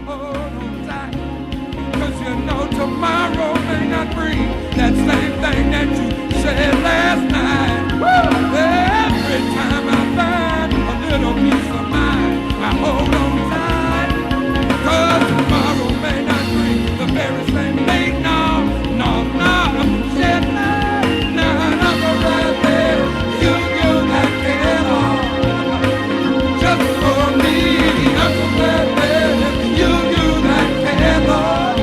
hold on tight. 'Cause you know tomorrow may not bring that same thing that you said last night. Woo! Every time I find a little peace of mind, I hold on tight. 'Cause tomorrow may not bring the very same thing. No, no, no. Said none of the right there. You that care all. Just for me, I'm so glad that you that care all.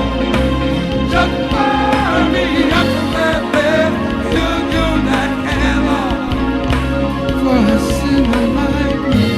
Just for me, I'm so glad that you that care all. For a sinner like me.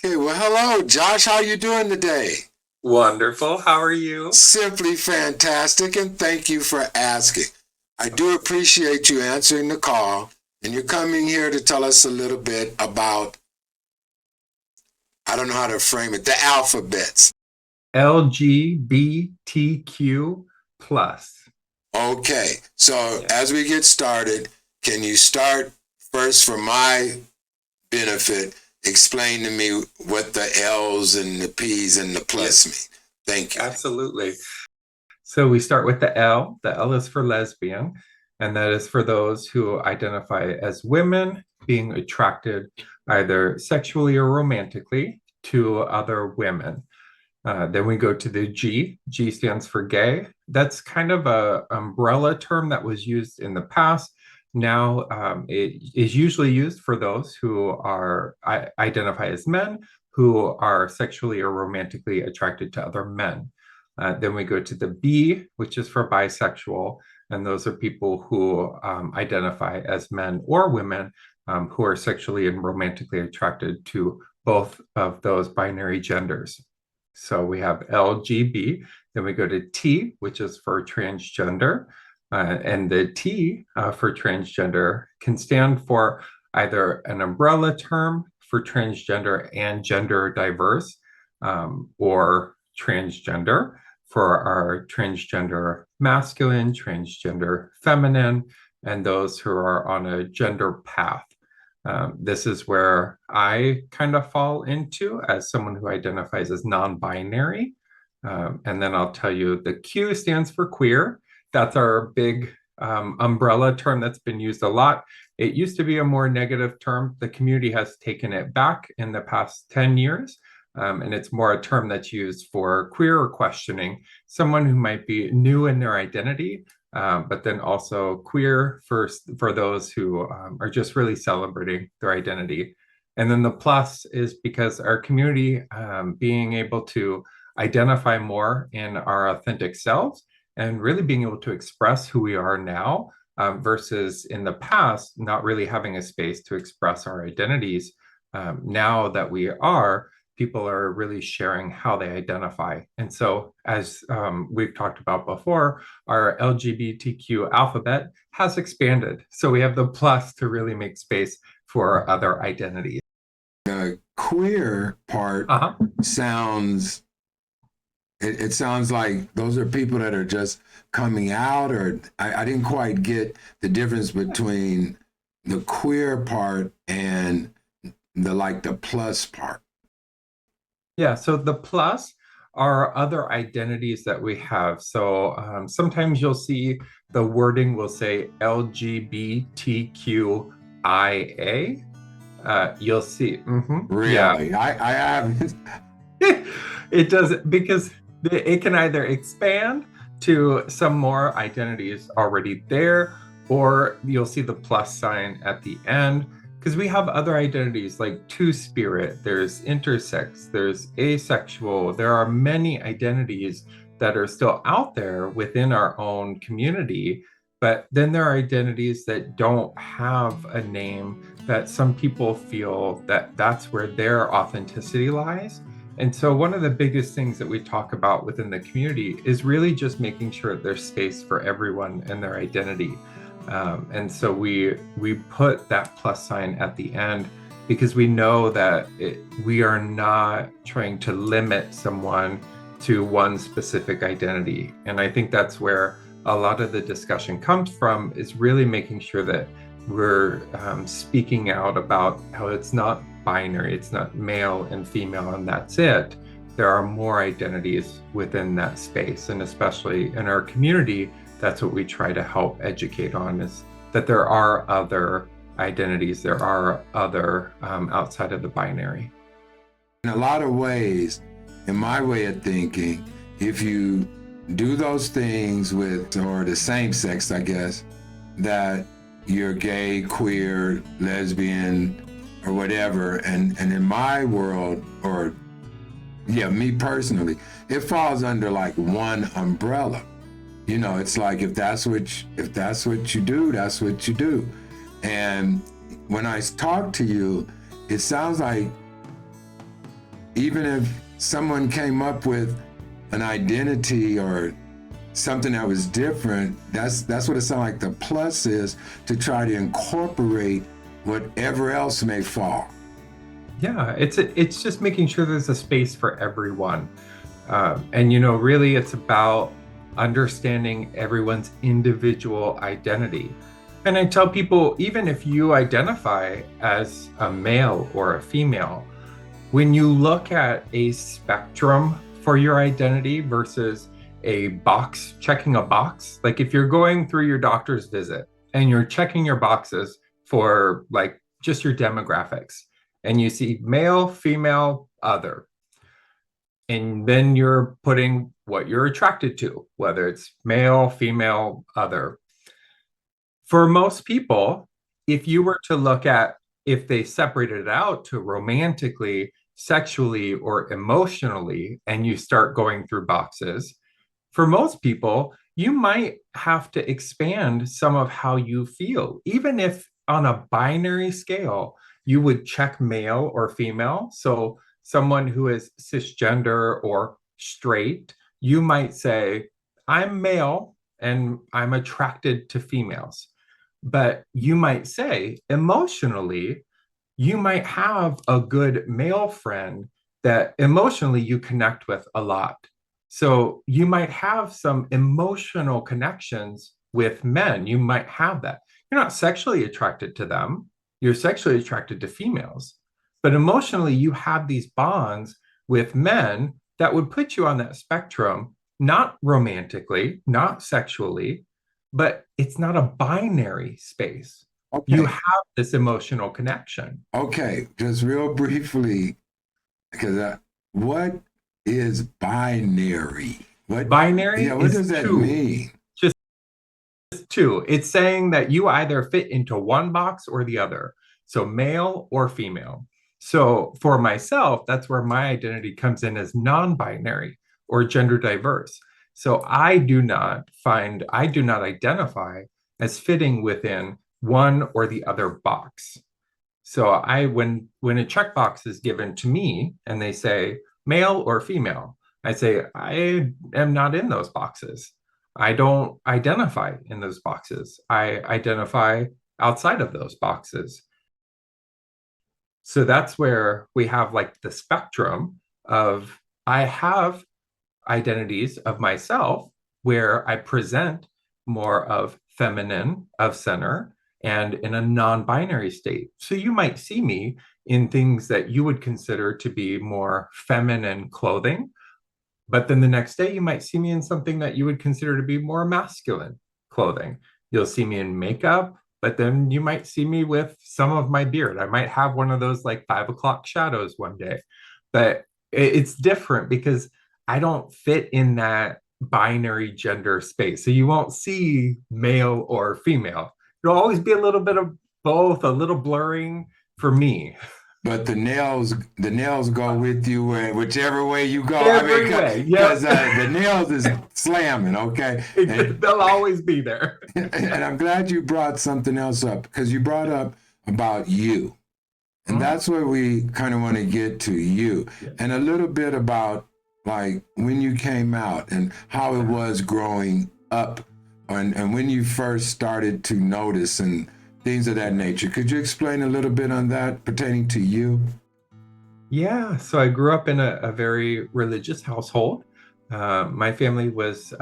Okay, well, hello, Josh. How you doing today? Wonderful. How are you? Simply fantastic, and thank you for asking. I do appreciate you answering the call, and you're coming here to tell us a little bit about, I don't know how to frame it, the alphabets. LGBTQ plus. Okay, so as we get started, can you start first for my benefit? Explain to me what the L's and the P's and the plus mean. Thank you. Absolutely. So we start with the L. The L is for lesbian, and that is for those who identify as women being attracted either sexually or romantically to other women. Then we go to the G. G stands for gay. That's kind of an umbrella term that was used in the past. Now it is usually used for those who are identify as men who are sexually or romantically attracted to other men. Then we go to the B, which is for bisexual, and those are people who identify as men or women who are sexually and romantically attracted to both of those binary genders. So we have LGB, then we go to T, which is for transgender. And the T for transgender can stand for either an umbrella term for transgender and gender diverse, or transgender for our transgender masculine, transgender feminine, and those who are on a gender path. This is where I kind of fall into as someone who identifies as non-binary. And then I'll tell you the Q stands for queer. That's our big umbrella term that's been used a lot. It used to be a more negative term. The community has taken it back in the past 10 years. And it's more a term that's used for queer or questioning, someone who might be new in their identity, but then also queer for those who are just really celebrating their identity. And then the plus is because our community being able to identify more in our authentic selves and really being able to express who we are now versus in the past, not really having a space to express our identities. Now that we are, people are really sharing how they identify. And so as we've talked about before, our LGBTQ alphabet has expanded. So we have the plus to really make space for other identities. The queer part sounds, it sounds like those are people that are just coming out, or I didn't quite get the difference between the queer part and the plus part. Yeah, so the plus are other identities that we have. So sometimes you'll see the wording will say LGBTQIA. You'll see. Really? Yeah. I have. It does, because it can either expand to some more identities already there, or you'll see the plus sign at the end, because we have other identities like two-spirit, there's intersex, there's asexual. There are many identities that are still out there within our own community, but then there are identities that don't have a name, that some people feel that that's where their authenticity lies. And so one of the biggest things that we talk about within the community is really just making sure there's space for everyone and their identity. And so we put that plus sign at the end because we know that we are not trying to limit someone to one specific identity. And I think that's where a lot of the discussion comes from, is really making sure that we're speaking out about how it's not binary, it's not male and female, and that's it. There are more identities within that space, and especially in our community, that's what we try to help educate on, is that there are other identities, there are other outside of the binary. In a lot of ways, in my way of thinking, if you do those things with, or the same sex, I guess, that you're gay, queer, lesbian, or whatever, and in my world, or me personally, it falls under like one umbrella. You know, it's like if that's what you do, that's what you do. And when I talk to you, it sounds like even if someone came up with an identity or something that was different, that's what it sounds like the plus is, to try to incorporate whatever else may fall. Yeah, it's just making sure there's a space for everyone. And, really it's about understanding everyone's individual identity. And I tell people, even if you identify as a male or a female, when you look at a spectrum for your identity versus a box, checking a box, like if you're going through your doctor's visit and you're checking your boxes for like just your demographics, and you see male, female, other, and then you're putting what you're attracted to, whether it's male, female, other. For most people, if you were to look at if they separated it out to romantically, sexually, or emotionally, and you start going through boxes, for most people, you might have to expand some of how you feel. Even if on a binary scale, you would check male or female. So someone who is cisgender or straight, you might say, I'm male and I'm attracted to females. But you might say emotionally, you might have a good male friend that emotionally you connect with a lot. So you might have some emotional connections with men. You might have that. You're not sexually attracted to them. You're sexually attracted to females. But emotionally, you have these bonds with men that would put you on that spectrum, not romantically, not sexually, but it's not a binary space. Okay. You have this emotional connection. Okay, just real briefly, because what is binary? Binary? Yeah, what does that mean? Just two. It's saying that you either fit into one box or the other. So male or female. So for myself, that's where my identity comes in as non-binary or gender diverse. So I do not identify as fitting within one or the other box. So when a checkbox is given to me and they say male or female, I say, I am not in those boxes. I don't identify in those boxes. I identify outside of those boxes. So that's where we have like the spectrum of, I have identities of myself where I present more of feminine, of center, and in a non-binary state. So you might see me in things that you would consider to be more feminine clothing, but then the next day you might see me in something that you would consider to be more masculine clothing. You'll see me in makeup, but then you might see me with some of my beard. I might have one of those like 5 o'clock shadows one day, but it's different because I don't fit in that binary gender space. So you won't see male or female. It'll always be a little bit of both, a little blurring, for me. But the nails go with you whichever way you go. Every way, because the nails is slamming, okay? They'll always be there. And I'm glad you brought something else up, because you brought up about you. And that's where we kind of want to get to you. Yeah. And a little bit about like when you came out and how it was growing up, and when you first started to notice and things of that nature. Could you explain a little bit on that pertaining to you? Yeah, so I grew up in a very religious household. My family was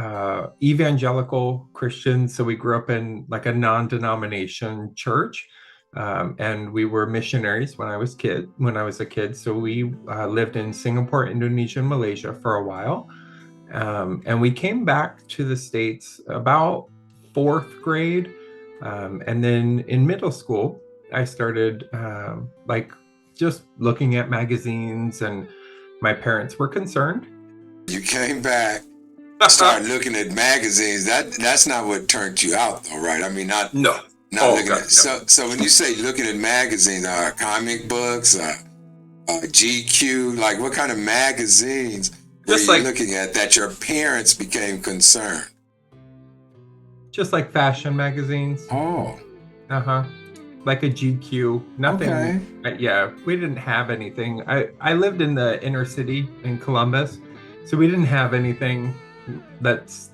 evangelical Christian, so we grew up in like a non-denomination church, and we were missionaries when I was a kid. So we lived in Singapore, Indonesia, and Malaysia for a while, and we came back to the States about fourth grade, and then in middle school, I started like just looking at magazines, and my parents were concerned. You came back, started looking at magazines. That's not what turned you out, though, right? I mean, not looking at. So when you say looking at magazines, comic books, GQ, like what kind of magazines were you looking at that your parents became concerned? Just like fashion magazines. Oh. Like a GQ, nothing. Okay. Yeah, we didn't have anything. I lived in the inner city in Columbus, so we didn't have anything that's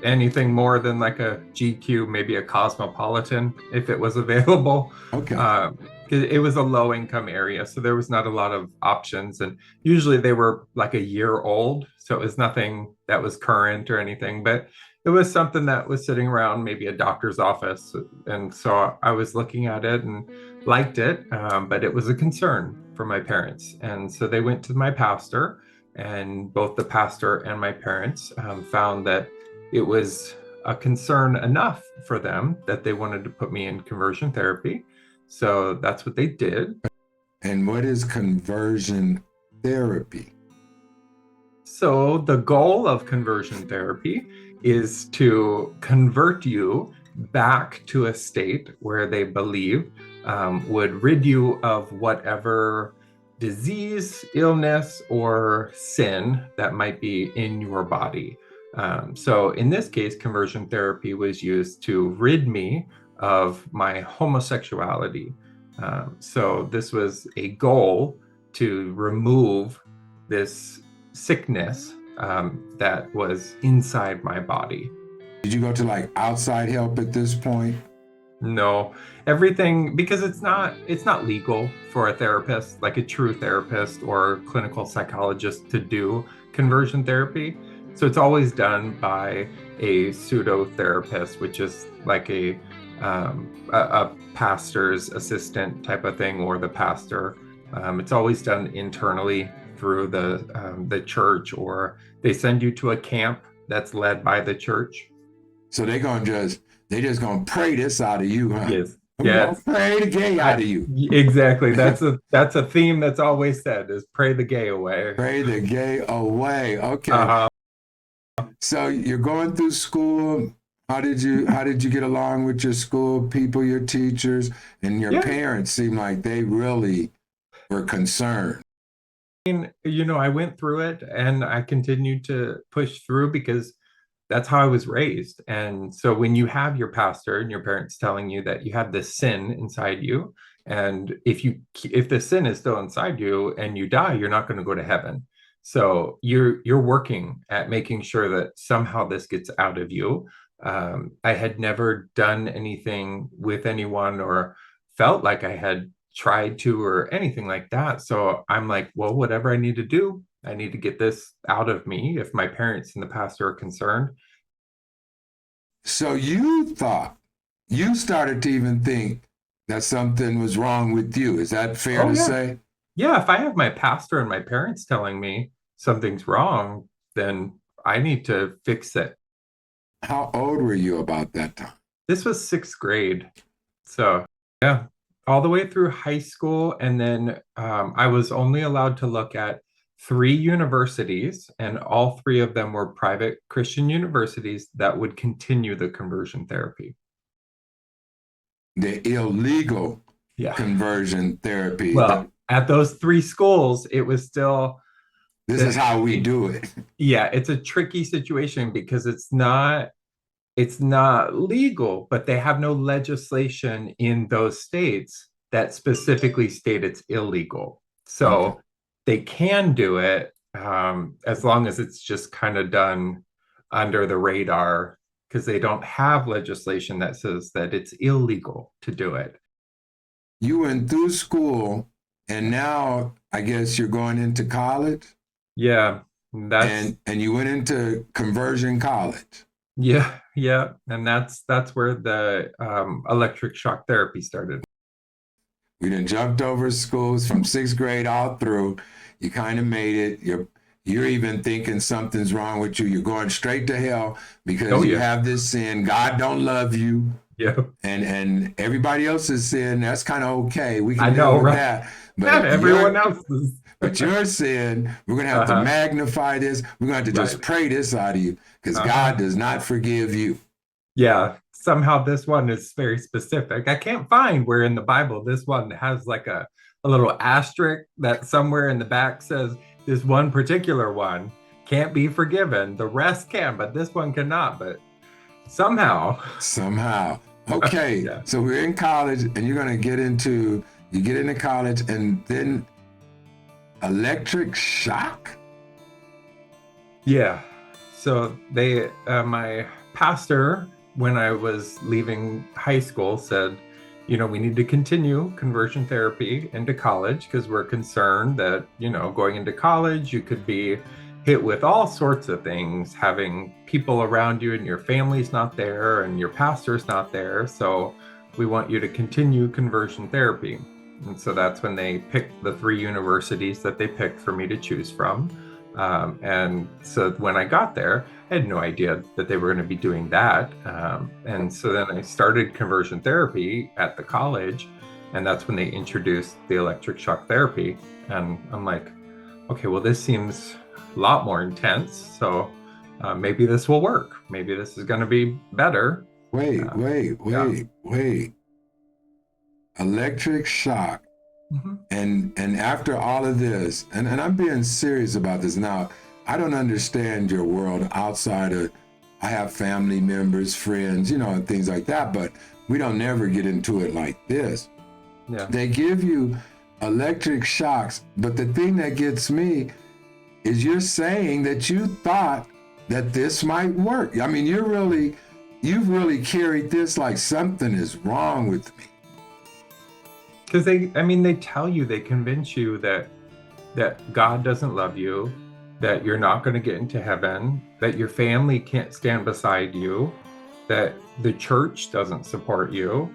anything more than like a GQ, maybe a Cosmopolitan if it was available. Okay. It was a low income area, so there was not a lot of options, and usually they were like a year old, so it was nothing that was current or anything, but it was something that was sitting around maybe a doctor's office. And so I was looking at it and liked it, but it was a concern for my parents. And so they went to my pastor, and both the pastor and my parents found that it was a concern enough for them that they wanted to put me in conversion therapy. So that's what they did. And what is conversion therapy? So the goal of conversion therapy is to convert you back to a state where they believe would rid you of whatever disease, illness, or sin that might be in your body. So in this case, conversion therapy was used to rid me of my homosexuality. So this was a goal to remove this sickness that was inside my body. Did you go to like outside help at this point? No, everything, because it's not legal for a therapist, like a true therapist or clinical psychologist, to do conversion therapy. So it's always done by a pseudo therapist, which is like a pastor's assistant type of thing, or the pastor. It's always done internally through the church, or they send you to a camp that's led by the church. So they just gonna pray this out of you, huh? Yes. Yes. Pray the gay out of you. Exactly. That's a theme that's always said, is pray the gay away. Pray the gay away. Okay. So you're going through school. How did you get along with your school people, your teachers, and your parents? Seem like they really were concerned. I went through it, and I continued to push through because that's how I was raised. And so when you have your pastor and your parents telling you that you have this sin inside you, and if the sin is still inside you and you die, you're not going to go to heaven. So you're working at making sure that somehow this gets out of you. I had never done anything with anyone or felt like I had tried to or anything like that. So I'm like, well, whatever I need to do, I need to get this out of me if my parents and the pastor are concerned. So you started to even think that something was wrong with you. Is that fair to say? Yeah, if I have my pastor and my parents telling me something's wrong, then I need to fix it. How old were you about that time? This was sixth grade. So yeah, all the way through high school. And then I was only allowed to look at 3 universities, and all 3 of them were private Christian universities that would continue the conversion therapy. The illegal conversion therapy. Well, at those 3 schools, it was still. This is how we do it. Yeah, it's a tricky situation because it's not legal, but they have no legislation in those states that specifically state it's illegal. So they can do it as long as it's just kind of done under the radar, because they don't have legislation that says that it's illegal to do it. You went through school, and now I guess you're going into college. Yeah, and you went into conversion college. Yeah, and that's where the electric shock therapy started. We done jumped over schools from 6th grade all through. You kind of made it. You're even thinking something's wrong with you. You're going straight to hell because you have this sin. God don't love you. Yeah. And everybody else's sin, that's kind of okay. We can deal with that. But everyone else's. But your sin, we're going to have to magnify this. We're going to have to just pray this out of you because God does not forgive you. Yeah. Somehow this one is very specific. I can't find where in the Bible this one has like a little asterisk that somewhere in the back says this one particular one can't be forgiven. The rest can, but this one cannot. But somehow. Okay. So we're in college and you're going to get into college and then electric shock? Yeah. So they, my pastor, when I was leaving high school, said, we need to continue conversion therapy into college because we're concerned that, going into college, you could be hit with all sorts of things, having people around you and your family's not there and your pastor's not there. So we want you to continue conversion therapy. And so that's when they picked the 3 universities that they picked for me to choose from. And so when I got there, I had no idea that they were going to be doing that. And so then I started conversion therapy at the college, and that's when they introduced the electric shock therapy. And I'm like, okay, well, this seems a lot more intense. So maybe this will work. Maybe this is going to be better. Wait. Electric shock. And after all of this, and I'm being serious about this now, I don't understand your world outside of, I have family members, friends, and things like that, but we don't never get into it like this. Yeah. They give you electric shocks, but the thing that gets me is you're saying that you thought that this might work. I mean, you've really carried this like something is wrong with me. Because they tell you, they convince you that God doesn't love you, that you're not going to get into heaven, that your family can't stand beside you, that the church doesn't support you.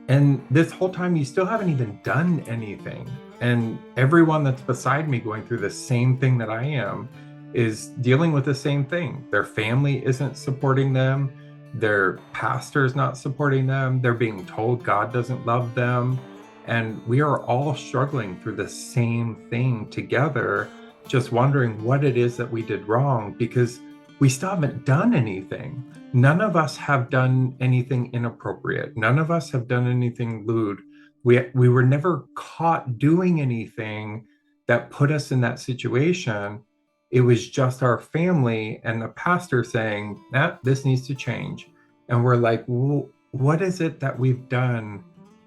And this whole time, you still haven't even done anything. And everyone that's beside me going through the same thing that I am is dealing with the same thing. Their family isn't supporting them. Their pastor's not supporting them. They're being told God doesn't love them. And we are all struggling through the same thing together, just wondering what it is that we did wrong, because we still haven't done anything. None of us have done anything inappropriate. None of us have done anything lewd. We were never caught doing anything that put us in that situation. It was just our family and the pastor saying, this needs to change. And we're like, well, what is it that we've done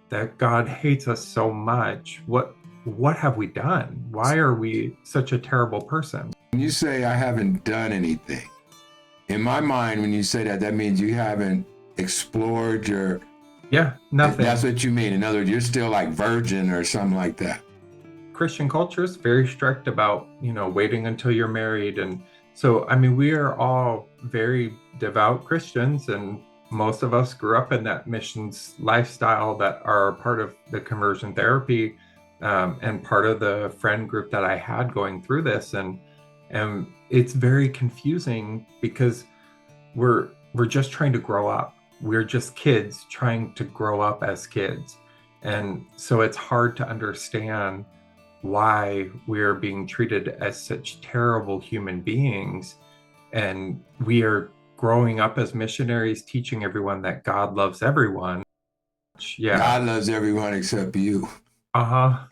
that God hates us so much? What have we done? Why are we such a terrible person? When you say I haven't done anything, in my mind, when you say that, that means you haven't explored your... Yeah, nothing. That's what you mean. In other words, you're still like virgin or something like that. Christian culture is very strict about, waiting until you're married. And so, we are all very devout Christians, and most of us grew up in that missions lifestyle that are part of the conversion therapy and part of the friend group that I had going through this. And it's very confusing because we're just trying to grow up. We're just kids trying to grow up as kids. And so it's hard to understand why we're being treated as such terrible human beings. And we are growing up as missionaries, teaching everyone that God loves everyone. Yeah. God loves everyone except you. Uh-huh.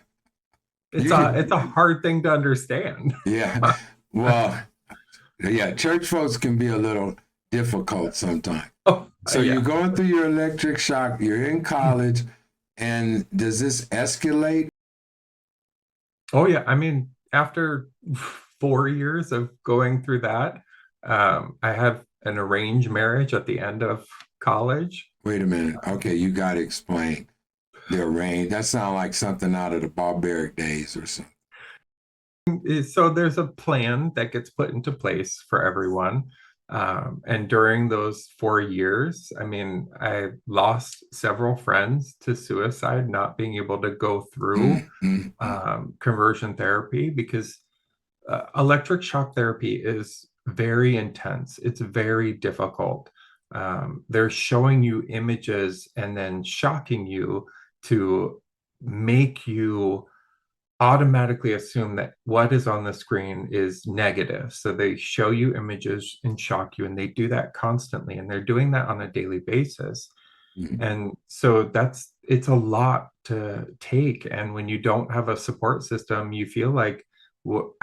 It's You a can, hard thing to understand. yeah. Well, yeah, church folks can be a little difficult sometimes. Oh, So you're yeah. going through your electric shock, you're in college, and does this escalate? Oh, yeah. I mean, after 4 years of going through that, I have an arranged marriage at the end of college. Wait a minute. Okay, you got to explain the range. That sounds like something out of the barbaric days or something. So there's a plan that gets put into place for everyone. And during those 4 years, I mean, I lost several friends to suicide, not being able to go through Mm, mm, mm. conversion therapy because electric shock therapy is very intense. It's very difficult. They're showing you images and then shocking you to make you automatically assume that what is on the screen is negative. So they show you images and shock you, and they do that constantly, and they're doing that on a daily basis. Mm. And so it's a lot to take. And when you don't have a support system, you feel like,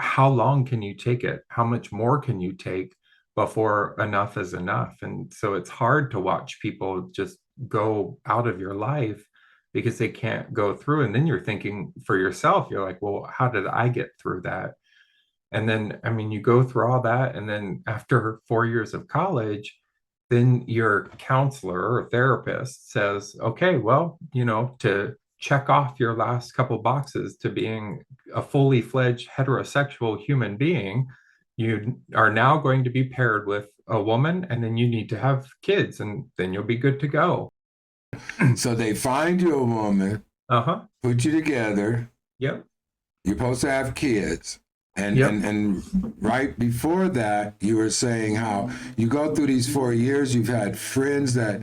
how long can you take it? How much more can you take before enough is enough? And so it's hard to watch people just go out of your life because they can't go through. And then you're thinking for yourself, you're like, well, how did I get through that? And then, I mean, you go through all that. And then after 4 years of college, then your counselor or therapist says, okay, well, to check off your last couple boxes to being a fully fledged heterosexual human being, you are now going to be paired with a woman, and then you need to have kids, and then you'll be good to go. So they find you a woman, Uh-huh. put you together. Yep. You're supposed to have kids. And, Yep. and right before that, you were saying how you go through these 4 years, you've had friends that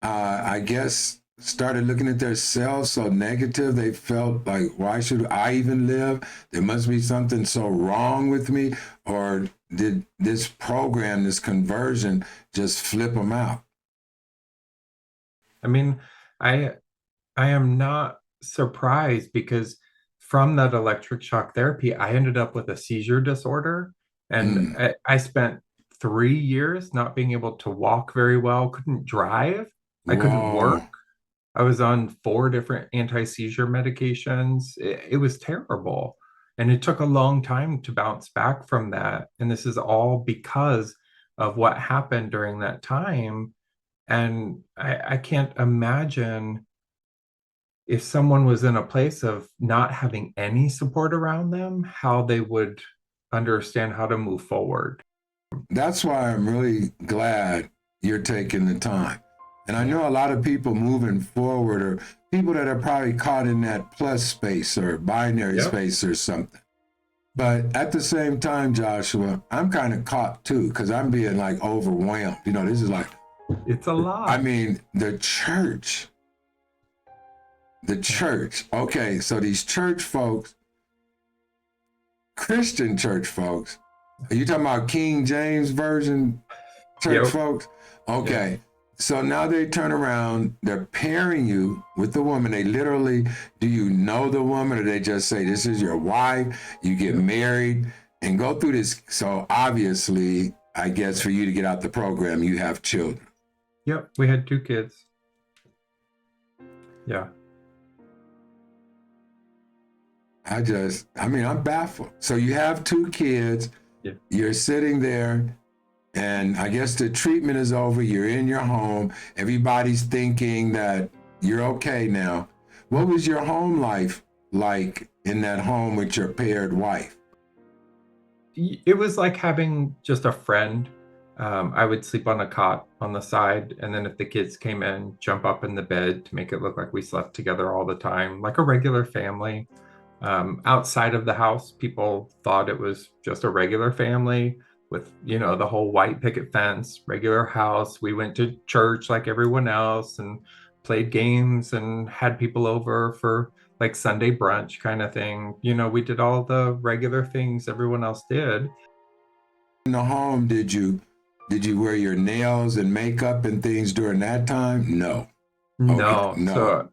I guess started looking at themselves so negative. They felt like, why should I even live? There must be something so wrong with me. Or did this program, this conversion, just flip them out? I mean, I I am not surprised because from that electric shock therapy, I ended up with a seizure disorder. And Mm. I spent 3 years not being able to walk very well, couldn't drive, I couldn't work. Whoa. I was on 4 different anti-seizure medications. It was terrible. And it took a long time to bounce back from that. And this is all because of what happened during that time. And I can't imagine if someone was in a place of not having any support around them, how they would understand how to move forward. That's why I'm really glad you're taking the time. And I Yeah. know a lot of people moving forward or people that are probably caught in that plus space or binary Yep. space or something. But at the same time, Joshua, I'm kind of caught too because I'm being like overwhelmed. This is like, It's a lot. I mean, the church. Okay, so these church folks, Christian church folks, are you talking about King James Version church Yep. folks? Okay. Yep. So now they turn around, they're pairing you with the woman. They literally, do you know the woman or they just say, this is your wife, you get married and go through this. So obviously, I guess for you to get out the program, you have children. Yep, we had 2 kids. Yeah. I'm baffled. So you have 2 kids, Yeah. You're sitting there, and I guess the treatment is over. You're in your home. Everybody's thinking that you're okay now. What was your home life like in that home with your paired wife? It was like having just a friend. I would sleep on a cot on the side, and then if the kids came in, jump up in the bed to make it look like we slept together all the time, like a regular family. Outside of the house, people thought it was just a regular family with, the whole white picket fence, regular house. We went to church like everyone else and played games and had people over for like Sunday brunch kind of thing. We did all the regular things everyone else did. In the home, did you wear your nails and makeup and things during that time? No. Okay, No. no. So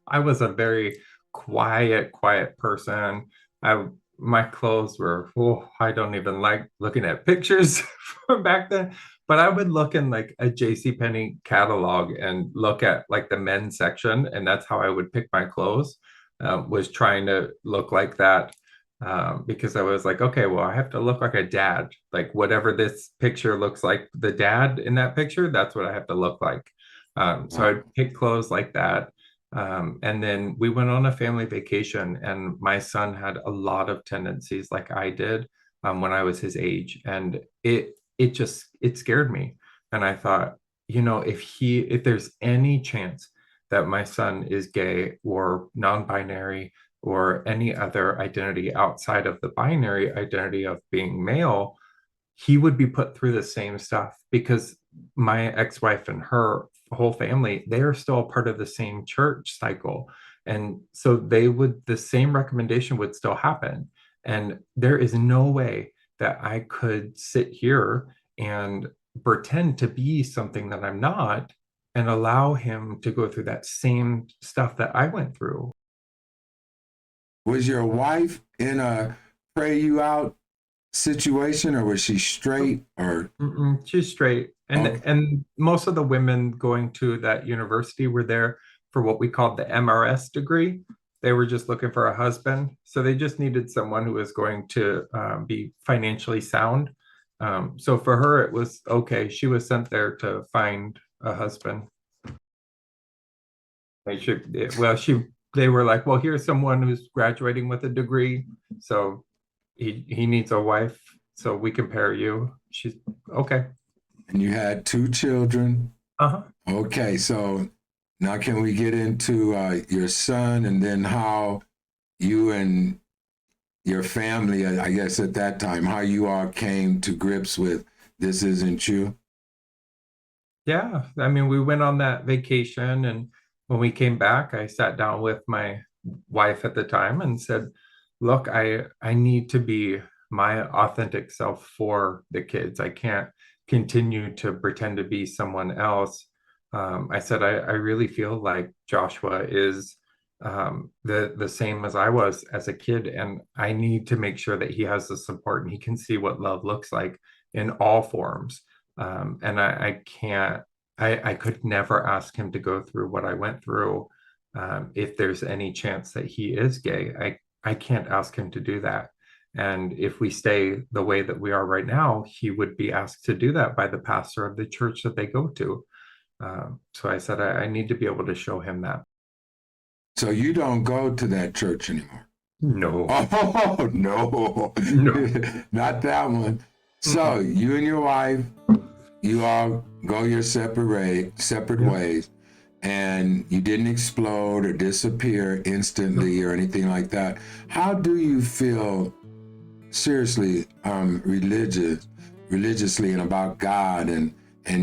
I was a very quiet person. I my clothes were, oh, I don't even like looking at pictures from back then. But I would look in like a JCPenney catalog and look at like the men's section, and that's how I would pick my clothes. Was trying to look like that because I was like, okay, well, I have to look like a dad. Like whatever this picture looks like, the dad in that picture, that's what I have to look like. So Wow. I'd pick clothes like that. And then we went on a family vacation, and my son had a lot of tendencies like I did when I was his age, and it scared me. And I thought, if there's any chance that my son is gay or non-binary or any other identity outside of the binary identity of being male, he would be put through the same stuff because my ex-wife and her whole family, they are still a part of the same church cycle. And so the same recommendation would still happen. And there is no way that I could sit here and pretend to be something that I'm not and allow him to go through that same stuff that I went through. Was your wife in a pray you out situation, or was she straight? Or She's straight. And okay, and most of the women going to that university were there for what we called the MRS degree. They were just looking for a husband. So they just needed someone who was going to be financially sound. So for her, it was okay. She was sent there to find a husband. They were like, well, here's someone who's graduating with a degree. So he needs a wife. So we can pair you. She's okay. and you had 2 children. Uh-huh. Okay, so now can we get into your son, and then how you and your family, I guess at that time, how you all came to grips with this isn't you? Yeah, I mean, we went on that vacation, and when we came back, I sat down with my wife at the time and said, "Look, I need to be my authentic self for the kids. I can't continue to pretend to be someone else." I said, I really feel like Joshua is the same as I was as a kid, and I need to make sure that he has the support and he can see what love looks like in all forms. And I can't, I could never ask him to go through what I went through. If there's any chance that he is gay, I can't ask him to do that. And if we stay the way that we are right now, he would be asked to do that by the pastor of the church that they go to. So I said, I need to be able to show him that. So you don't go to that church anymore? No, Oh, no, no. not that one. So you and your wife, you all go your separate Yeah. ways, and you didn't explode or disappear instantly or anything like that. How do you feel, seriously, religiously, and about God and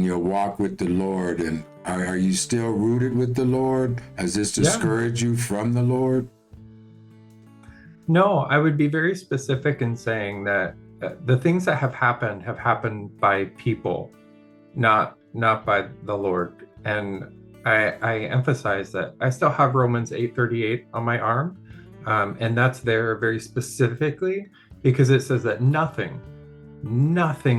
your walk with the Lord? And are you still rooted with the Lord? Has this Yeah. discouraged you from the Lord? No, I would be very specific in saying that the things that have happened by people, not by the Lord. And I emphasize that I still have Romans 8:38 on my arm, and that's there very specifically because it says that nothing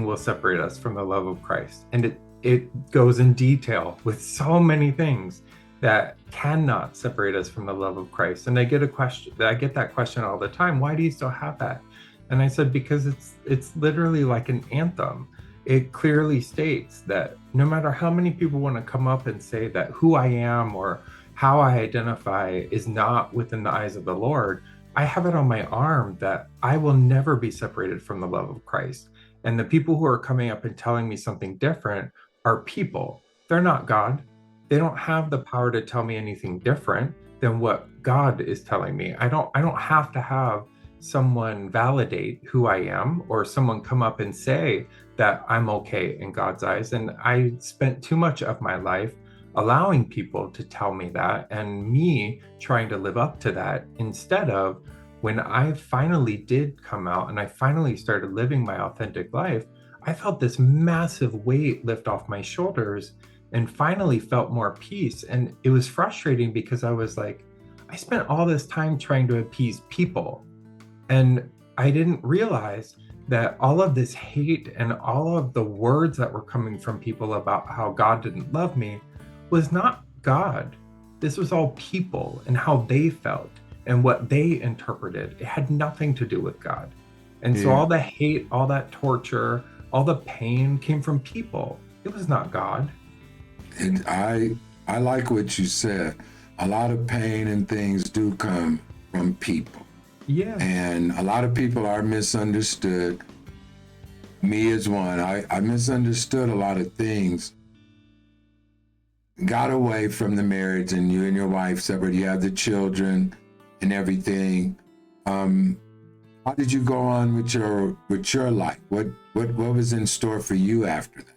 will separate us from the love of Christ, and it goes in detail with so many things that cannot separate us from the love of Christ. And I get that question all the time. Why do you still have that? And I said, because it's literally like an anthem. It clearly states that no matter how many people want to come up and say that who I am or how I identify is not within the eyes of the Lord, I have it on my arm that I will never be separated from the love of Christ. And the people who are coming up and telling me something different are people. They're not God. They don't have the power to tell me anything different than what God is telling me. I don't have to have someone validate who I am or someone come up and say that I'm okay in God's eyes. And I spent too much of my life allowing people to tell me that and me trying to live up to that instead of when I finally did come out and I finally started living my authentic life, I felt this massive weight lift off my shoulders and finally felt more peace. And it was frustrating because I was like, I spent all this time trying to appease people, and I didn't realize that all of this hate and all of the words that were coming from people about how God didn't love me was not God. This was all people and how they felt and what they interpreted. It had nothing to do with God. And so Yeah. all the hate, all that torture, all the pain came from people. It was not God. And I like what you said. A lot of pain and things do come from people. Yeah. And a lot of people are misunderstood. Me as one. I misunderstood a lot of things. Got away from the marriage, and you and your wife separate. You have the children and everything. How did you go on with your life? What was in store for you after that?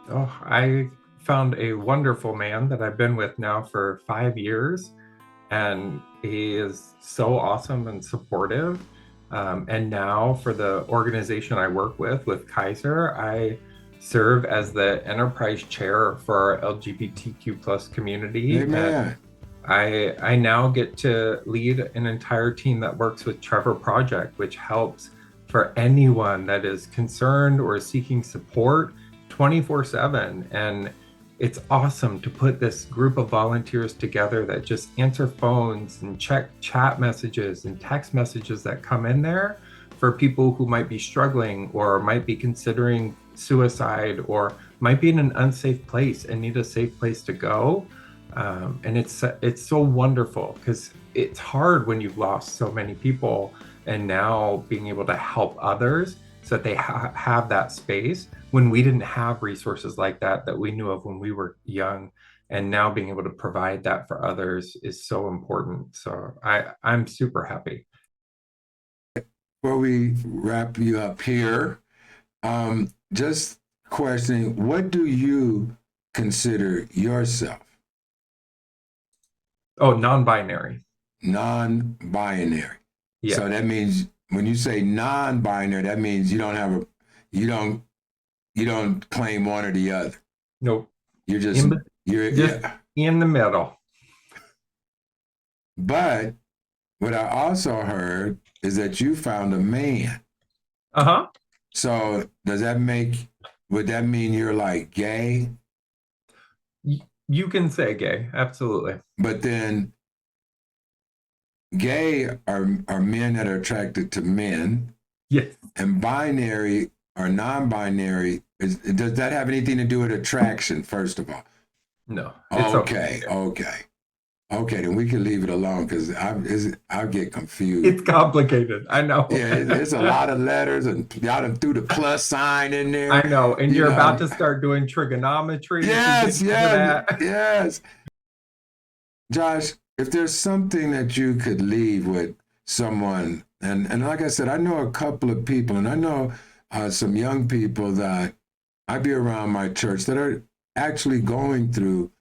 Oh, I found a wonderful man that I've been with now for 5 years, and he is so awesome and supportive. And now for the organization I work with Kaiser, I serve as the enterprise chair for our LGBTQ plus community. Amen. And I now get to lead an entire team that works with Trevor Project, which helps for anyone that is concerned or seeking support 24/7. And it's awesome to put this group of volunteers together that just answer phones and check chat messages and text messages that come in there for people who might be struggling or might be considering suicide or might be in an unsafe place and need a safe place to go. And it's so wonderful because it's hard when you've lost so many people, and now being able to help others so that they have that space when we didn't have resources like that we knew of when we were young, and now being able to provide that for others is so important. So I'm super happy. Before we wrap you up here, just questioning, what do you consider yourself? Oh, non-binary. Non-binary. Yeah. So that means when you say non-binary, that means you don't claim one or the other. Nope. You're just yeah. In the middle. But what I also heard is that you found a man. Uh-huh. So would that mean you're like gay? You can say gay, absolutely. But then gay are men that are attracted to men. Yes. And binary or non-binary, does that have anything to do with attraction, first of all? No. Okay. Then we can leave it alone because I'll get confused. It's complicated. I know. Yeah, it's a lot of letters, and y'all done threw the plus sign in there. I know. And you're about to start doing trigonometry. Yes. Josh, if there's something that you could leave with someone, and like I said, I know a couple of people, and I know some young people that I be around my church that are actually going through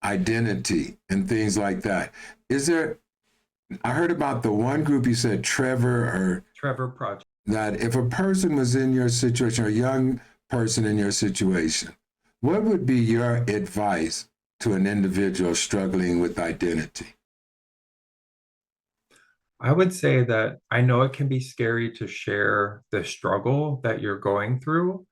identity and things like that. I heard about the one group you said, Trevor Project. That if a person was in your situation, or a young person in your situation, what would be your advice to an individual struggling with identity? I would say that I know it can be scary to share the struggle that you're going through,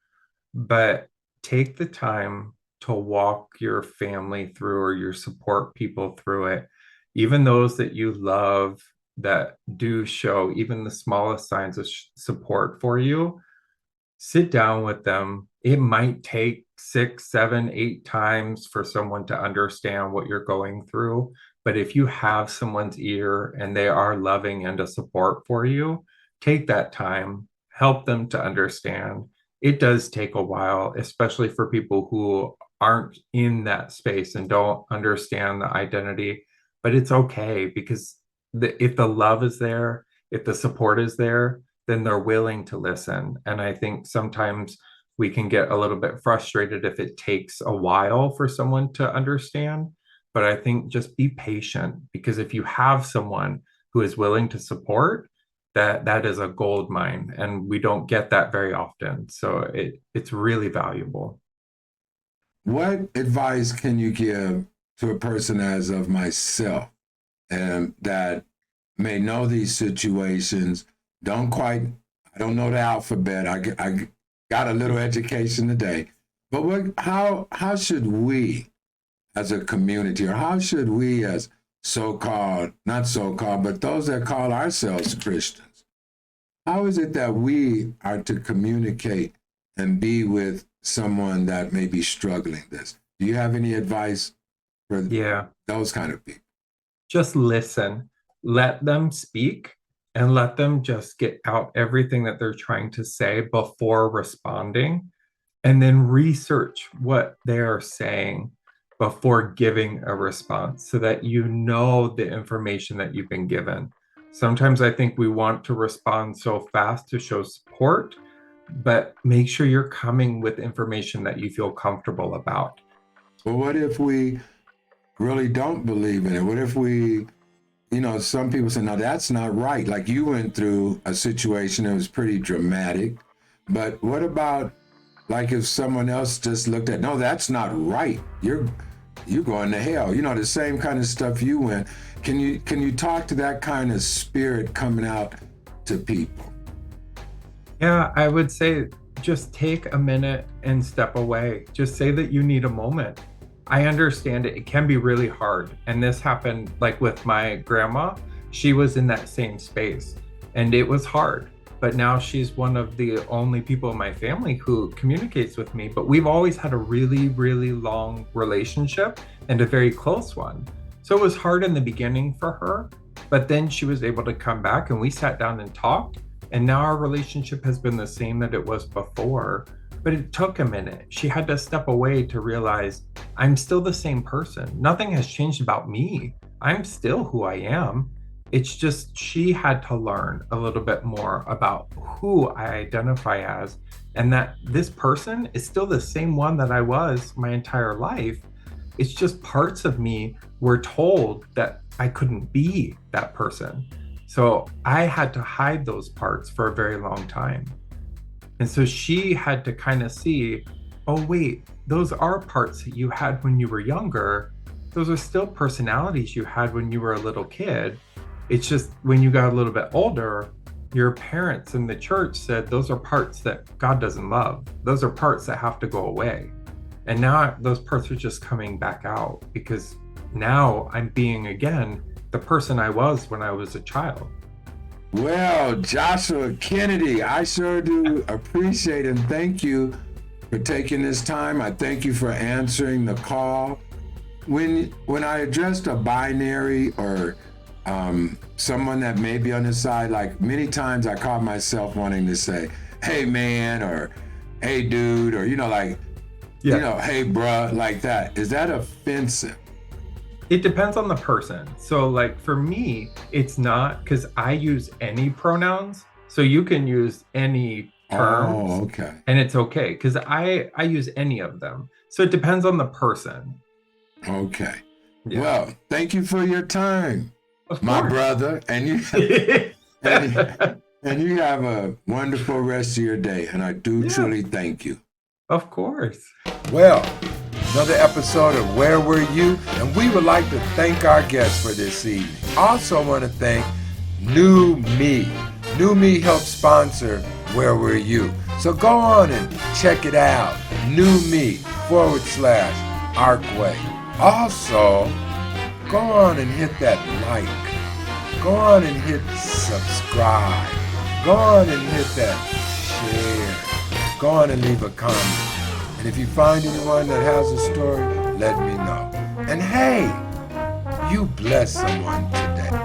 but take the time to walk your family through or your support people through it, even those that you love that do show even the smallest signs of support for you. Sit down with them. It might take 6, 7, 8 times for someone to understand what you're going through. But if you have someone's ear and they are loving and a support for you, take that time, help them to understand. It does take a while, especially for people who aren't in that space and don't understand the identity. But it's okay because if the love is there, if the support is there, then they're willing to listen. And I think sometimes we can get a little bit frustrated if it takes a while for someone to understand. But I think just be patient, because if you have someone who is willing to support, that is a gold mine, and we don't get that very often. So it's really valuable. what advice can you give to a person as of myself and that may know these situations, I don't know the alphabet. I got a little education today, but how should we as a community, or how should we as not so-called, but those that call ourselves Christians, how is it that we are to communicate and be with someone that may be struggling this? Do you have any advice for those kind of people? Just listen, let them speak, and let them just get out everything that they're trying to say before responding, and then research what they're saying before giving a response so that you know the information that you've been given. Sometimes I think we want to respond so fast to show support, but make sure you're coming with information that you feel comfortable about. Well, what if we really don't believe in it? What if we, some people say, no, that's not right. Like you went through a situation that was pretty dramatic, but what about like if someone else just looked at, no, that's not right. You're going to hell. The same kind of stuff you went. Can you talk to that kind of spirit coming out to people? Yeah, I would say just take a minute and step away. Just say that you need a moment. I understand it. It can be really hard. And this happened like with my grandma. She was in that same space and it was hard. But now she's one of the only people in my family who communicates with me. But we've always had a really, really long relationship and a very close one. So it was hard in the beginning for her, but then she was able to come back and we sat down and talked. And now our relationship has been the same that it was before. But it took a minute. She had to step away to realize I'm still the same person. Nothing has changed about me. I'm still who I am. It's just she had to learn a little bit more about who I identify as, and that this person is still the same one that I was my entire life. It's just parts of me were told that I couldn't be that person. So I had to hide those parts for a very long time. And so she had to kind of see, oh, wait, those are parts that you had when you were younger. Those are still personalities you had when you were a little kid. It's just when you got a little bit older, your parents in the church said those are parts that God doesn't love. Those are parts that have to go away. And now those parts are just coming back out because now I'm being again the person I was when I was a child. Well, Joshua Kennedy, I sure do appreciate and thank you for taking this time. I thank you for answering the call. When I addressed a binary or someone that may be on the side, like many times I caught myself wanting to say, hey man, or hey dude, or hey bruh, like that. Is that offensive? It depends on the person. So like for me, it's not, because I use any pronouns. So you can use any terms. Oh, okay. And it's okay because I use any of them. So it depends on the person. Okay. Yeah. Well, thank you for your time, my brother. And you and you have a wonderful rest of your day. And I do truly thank you. Of course. Well, another episode of Where Were You? And we would like to thank our guests for this evening. Also want to thank New Me. New Me helps sponsor Where Were You? So go on and check it out. New Me /Arkway. Also, go on and hit that like. Go on and hit subscribe. Go on and hit that share. Go on and leave a comment. And if you find anyone that has a story, let me know. And hey, you bless someone today.